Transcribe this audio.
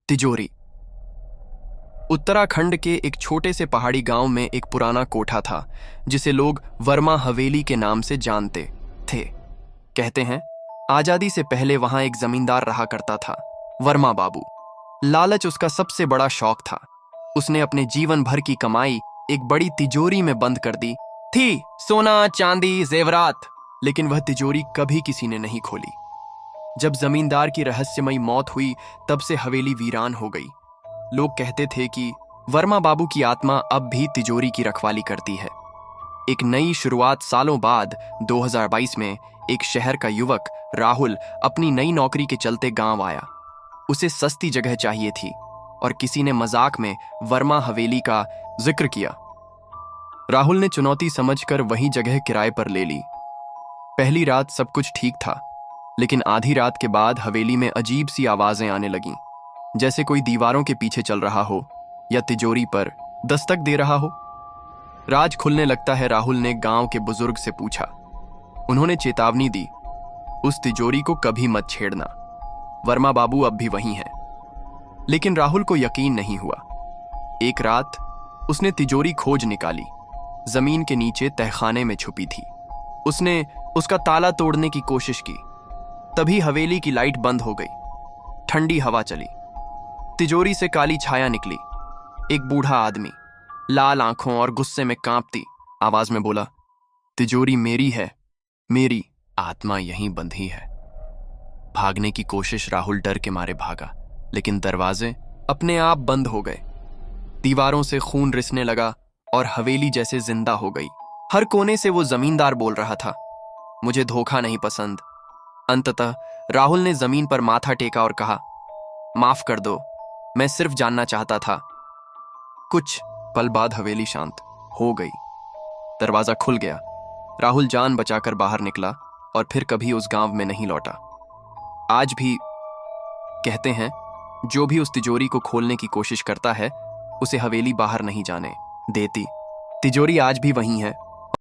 तिजोरी। उत्तराखंड के एक छोटे से पहाड़ी गांव में एक पुराना कोठा था जिसे लोग वर्मा हवेली के नाम से जानते थे। कहते हैं आजादी से पहले वहां एक जमींदार रहा करता था, वर्मा बाबू। लालच उसका सबसे बड़ा शौक था। उसने अपने जीवन भर की कमाई एक बड़ी तिजोरी में बंद कर दी थी, सोना चांदी जेवरात। लेकिन वह तिजोरी कभी किसी ने नहीं खोली। जब जमींदार की रहस्यमयी मौत हुई तब से हवेली वीरान हो गई। लोग कहते थे कि वर्मा बाबू की आत्मा अब भी तिजोरी की रखवाली करती है। एक नई शुरुआत सालों बाद 2022 में एक शहर का युवक राहुल अपनी नई नौकरी के चलते गांव आया। उसे सस्ती जगह चाहिए थी और किसी ने मजाक में वर्मा हवेली का जिक्र किया। राहुल ने चुनौती समझकर वही जगह किराए पर ले ली। पहली रात सब कुछ ठीक था, लेकिन आधी रात के बाद हवेली में अजीब सी आवाजें आने लगीं, जैसे कोई दीवारों के पीछे चल रहा हो या तिजोरी पर दस्तक दे रहा हो। राज खुलने लगता है। राहुल ने गांव के बुजुर्ग से पूछा। उन्होंने चेतावनी दी, उस तिजोरी को कभी मत छेड़ना, वर्मा बाबू अब भी वहीं हैं। लेकिन राहुल को यकीन नहीं हुआ। एक रात उसने तिजोरी खोज निकाली। जमीन के नीचे तहखाने में छुपी थी। उसने उसका ताला तोड़ने की कोशिश की। तभी हवेली की लाइट बंद हो गई। ठंडी हवा चली। तिजोरी से काली छाया निकली। एक बूढ़ा आदमी लाल आंखों और गुस्से में कांपती आवाज में बोला, तिजोरी मेरी है, मेरी आत्मा यहीं बंधी है। भागने की कोशिश राहुल डर के मारे भागा, लेकिन दरवाजे अपने आप बंद हो गए। दीवारों से खून रिसने लगा और हवेली जैसे जिंदा हो गई। हर कोने से वो जमींदार बोल रहा था, मुझे धोखा नहीं पसंद। अंततः राहुल ने जमीन पर माथा टेका और कहा, माफ कर दो, मैं सिर्फ जानना चाहता था। कुछ पल बाद हवेली शांत हो गई। दरवाजा खुल गया। राहुल जान बचाकर बाहर निकला और फिर कभी उस गांव में नहीं लौटा। आज भी कहते हैं, जो भी उस तिजोरी को खोलने की कोशिश करता है उसे हवेली बाहर नहीं जाने देती। तिजोरी आज भी वहीं है,